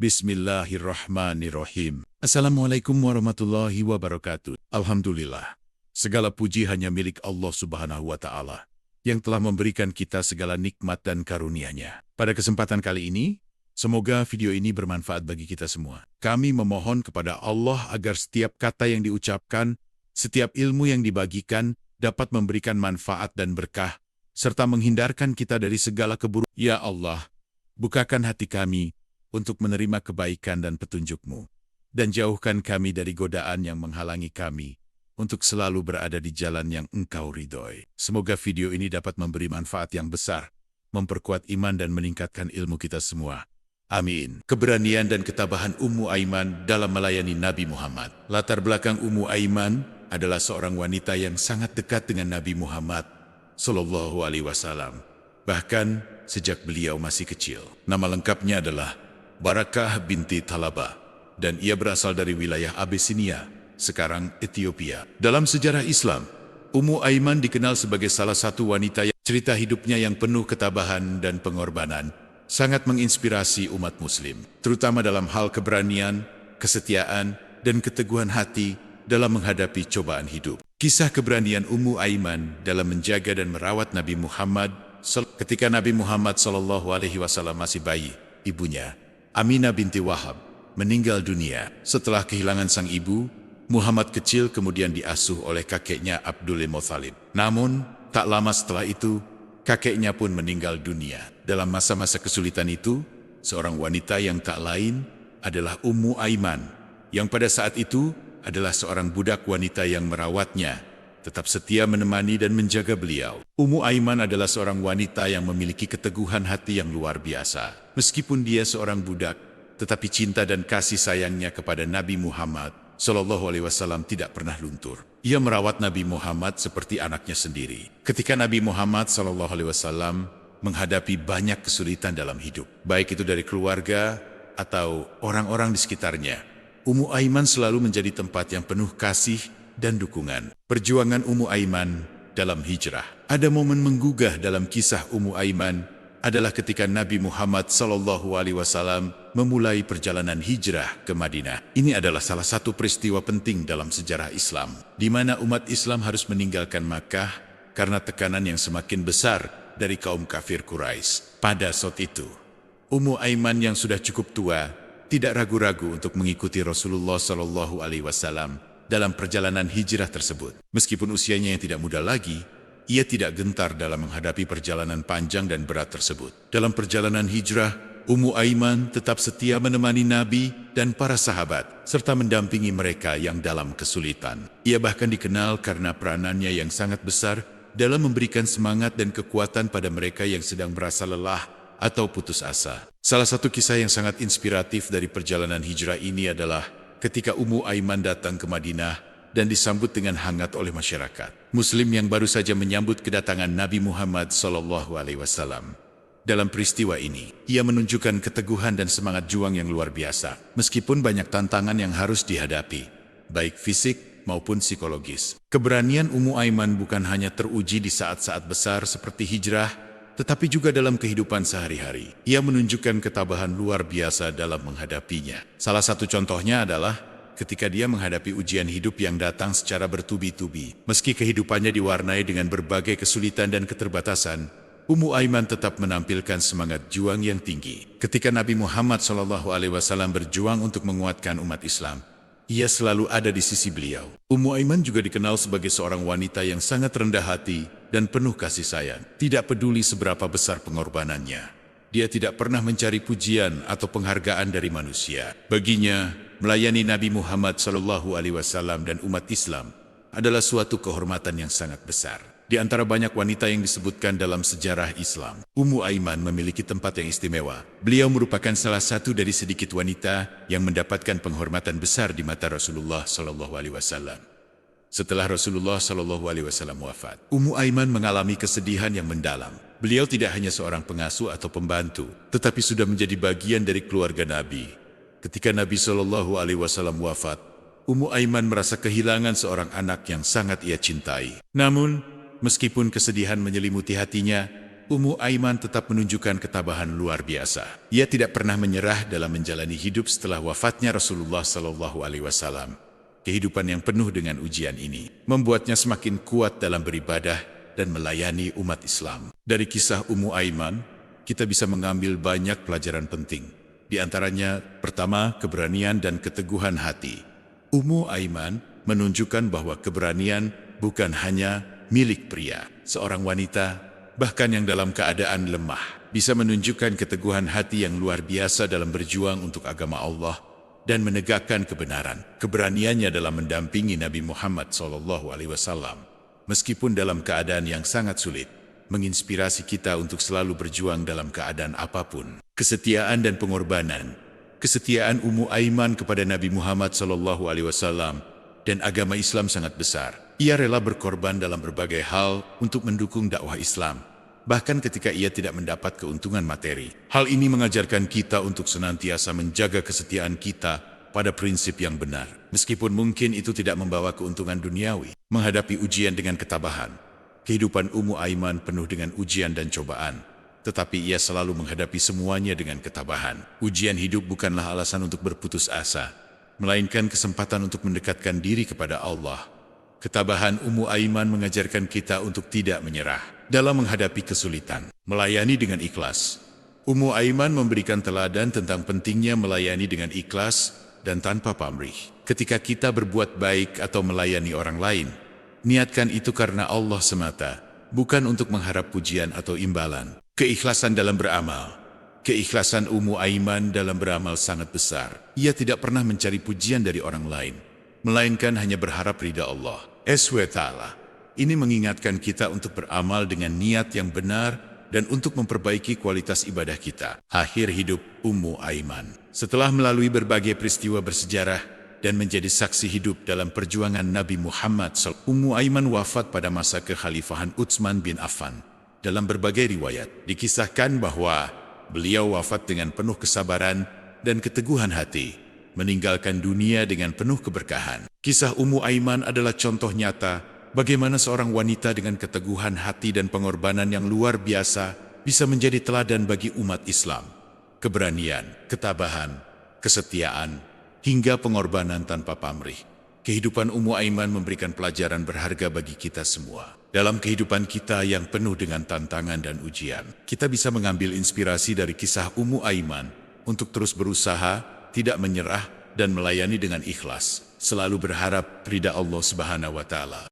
Bismillahirrahmanirrahim. Assalamualaikum warahmatullahi wabarakatuh. Alhamdulillah. Segala puji hanya milik Allah Subhanahu wa Ta'ala, yang telah memberikan kita segala nikmat dan karunia-Nya. Pada kesempatan kali ini, semoga video ini bermanfaat bagi kita semua. Kami memohon kepada Allah agar setiap kata yang diucapkan, setiap ilmu yang dibagikan, dapat memberikan manfaat dan berkah, serta menghindarkan kita dari segala keburukan. Ya Allah, bukakan hati kami untuk menerima kebaikan dan petunjuk-Mu, dan jauhkan kami dari godaan yang menghalangi kami untuk selalu berada di jalan yang Engkau ridhoi. Semoga video ini dapat memberi manfaat yang besar, memperkuat iman dan meningkatkan ilmu kita semua. Amin. Keberanian dan ketabahan Ummu Aiman dalam melayani Nabi Muhammad. Latar belakang Ummu Aiman adalah seorang wanita yang sangat dekat dengan Nabi Muhammad Sallallahu Alaihi Wasallam. Bahkan sejak beliau masih kecil. Nama lengkapnya adalah Barakah binti Talabah, dan ia berasal dari wilayah Abyssinia, sekarang Ethiopia. Dalam sejarah Islam, Ummu Aiman dikenal sebagai salah satu wanita yang cerita hidupnya yang penuh ketabahan dan pengorbanan sangat menginspirasi umat muslim, terutama dalam hal keberanian, kesetiaan, dan keteguhan hati dalam menghadapi cobaan hidup. Kisah keberanian Ummu Aiman dalam menjaga dan merawat Nabi Muhammad ketika Nabi Muhammad SAW masih bayi, ibunya, Aminah binti Wahab, meninggal dunia. Setelah kehilangan sang ibu, Muhammad kecil kemudian diasuh oleh kakeknya Abdul Muthalib. Namun, tak lama setelah itu, kakeknya pun meninggal dunia. Dalam masa-masa kesulitan itu, seorang wanita yang tak lain adalah Ummu Aiman, yang pada saat itu adalah seorang budak wanita yang merawatnya, tetap setia menemani dan menjaga beliau. Ummu Aiman adalah seorang wanita yang memiliki keteguhan hati yang luar biasa. Meskipun dia seorang budak, tetapi cinta dan kasih sayangnya kepada Nabi Muhammad Sallallahu Alaihi Wasallam tidak pernah luntur. Ia merawat Nabi Muhammad seperti anaknya sendiri. Ketika Nabi Muhammad Sallallahu Alaihi Wasallam menghadapi banyak kesulitan dalam hidup, baik itu dari keluarga atau orang-orang di sekitarnya, Ummu Aiman selalu menjadi tempat yang penuh kasih dan dukungan. Perjuangan Ummu Aiman dalam hijrah. Ada momen menggugah dalam kisah Ummu Aiman adalah ketika Nabi Muhammad SAW memulai perjalanan hijrah ke Madinah. Ini adalah salah satu peristiwa penting dalam sejarah Islam, di mana umat Islam harus meninggalkan Makkah karena tekanan yang semakin besar dari kaum kafir Quraisy. Pada saat itu, Ummu Aiman yang sudah cukup tua tidak ragu-ragu untuk mengikuti Rasulullah SAW dalam perjalanan hijrah tersebut. Meskipun usianya yang tidak muda lagi, ia tidak gentar dalam menghadapi perjalanan panjang dan berat tersebut. Dalam perjalanan hijrah, Ummu Aiman tetap setia menemani Nabi dan para sahabat, serta mendampingi mereka yang dalam kesulitan. Ia bahkan dikenal karena peranannya yang sangat besar dalam memberikan semangat dan kekuatan pada mereka yang sedang merasa lelah atau putus asa. Salah satu kisah yang sangat inspiratif dari perjalanan hijrah ini adalah ketika Ummu Aiman datang ke Madinah dan disambut dengan hangat oleh masyarakat Muslim yang baru saja menyambut kedatangan Nabi Muhammad SAW. Dalam peristiwa ini, ia menunjukkan keteguhan dan semangat juang yang luar biasa, meskipun banyak tantangan yang harus dihadapi, baik fisik maupun psikologis. Keberanian Ummu Aiman bukan hanya teruji di saat-saat besar seperti hijrah, tetapi juga dalam kehidupan sehari-hari. Ia menunjukkan ketabahan luar biasa dalam menghadapinya. Salah satu contohnya adalah ketika dia menghadapi ujian hidup yang datang secara bertubi-tubi. Meski kehidupannya diwarnai dengan berbagai kesulitan dan keterbatasan, Ummu Aiman tetap menampilkan semangat juang yang tinggi. Ketika Nabi Muhammad SAW berjuang untuk menguatkan umat Islam, ia selalu ada di sisi beliau. Ummu Aiman juga dikenal sebagai seorang wanita yang sangat rendah hati dan penuh kasih sayang. Tidak peduli seberapa besar pengorbanannya, dia tidak pernah mencari pujian atau penghargaan dari manusia. Baginya, melayani Nabi Muhammad SAW dan umat Islam adalah suatu kehormatan yang sangat besar. Di antara banyak wanita yang disebutkan dalam sejarah Islam, Ummu Aiman memiliki tempat yang istimewa. Beliau merupakan salah satu dari sedikit wanita yang mendapatkan penghormatan besar di mata Rasulullah SAW. Setelah Rasulullah SAW wafat, Ummu Aiman mengalami kesedihan yang mendalam. Beliau tidak hanya seorang pengasuh atau pembantu, tetapi sudah menjadi bagian dari keluarga Nabi. Ketika Nabi SAW wafat, Ummu Aiman merasa kehilangan seorang anak yang sangat ia cintai. Namun, meskipun kesedihan menyelimuti hatinya, Ummu Aiman tetap menunjukkan ketabahan luar biasa. Ia tidak pernah menyerah dalam menjalani hidup setelah wafatnya Rasulullah SAW. Kehidupan yang penuh dengan ujian ini membuatnya semakin kuat dalam beribadah dan melayani umat Islam. Dari kisah Ummu Aiman, kita bisa mengambil banyak pelajaran penting. Di antaranya, pertama, keberanian dan keteguhan hati. Ummu Aiman menunjukkan bahwa keberanian bukan hanya milik pria. Seorang wanita, bahkan yang dalam keadaan lemah, bisa menunjukkan keteguhan hati yang luar biasa dalam berjuang untuk agama Allah dan menegakkan kebenaran. Keberaniannya dalam mendampingi Nabi Muhammad SAW, meskipun dalam keadaan yang sangat sulit, menginspirasi kita untuk selalu berjuang dalam keadaan apapun. Kesetiaan dan pengorbanan. Kesetiaan Ummu Aiman kepada Nabi Muhammad SAW dan agama Islam sangat besar. Ia rela berkorban dalam berbagai hal untuk mendukung dakwah Islam, bahkan ketika ia tidak mendapat keuntungan materi. Hal ini mengajarkan kita untuk senantiasa menjaga kesetiaan kita pada prinsip yang benar, meskipun mungkin itu tidak membawa keuntungan duniawi. Menghadapi ujian dengan ketabahan. Kehidupan Ummu Aiman penuh dengan ujian dan cobaan, tetapi ia selalu menghadapi semuanya dengan ketabahan. Ujian hidup bukanlah alasan untuk berputus asa, melainkan kesempatan untuk mendekatkan diri kepada Allah. Ketabahan Ummu Aiman mengajarkan kita untuk tidak menyerah dalam menghadapi kesulitan. Melayani dengan ikhlas. Ummu Aiman memberikan teladan tentang pentingnya melayani dengan ikhlas dan tanpa pamrih. Ketika kita berbuat baik atau melayani orang lain, niatkan itu karena Allah semata, bukan untuk mengharap pujian atau imbalan. Keikhlasan dalam beramal. Keikhlasan Ummu Aiman dalam beramal sangat besar. Ia tidak pernah mencari pujian dari orang lain, melainkan hanya berharap ridha Allah SWT. Ini mengingatkan kita untuk beramal dengan niat yang benar dan untuk memperbaiki kualitas ibadah kita. Akhir hidup Ummu Aiman. Setelah melalui berbagai peristiwa bersejarah dan menjadi saksi hidup dalam perjuangan Nabi Muhammad SAW, Ummu Aiman wafat pada masa kekhalifahan Utsman bin Affan. Dalam berbagai riwayat, dikisahkan bahwa beliau wafat dengan penuh kesabaran dan keteguhan hati, meninggalkan dunia dengan penuh keberkahan. Kisah Ummu Aiman adalah contoh nyata bagaimana seorang wanita dengan keteguhan hati dan pengorbanan yang luar biasa bisa menjadi teladan bagi umat Islam. Keberanian, ketabahan, kesetiaan, hingga pengorbanan tanpa pamrih. Kehidupan Ummu Aiman memberikan pelajaran berharga bagi kita semua. Dalam kehidupan kita yang penuh dengan tantangan dan ujian, kita bisa mengambil inspirasi dari kisah Ummu Aiman untuk terus berusaha, tidak menyerah, dan melayani dengan ikhlas, selalu berharap ridha Allah SWT.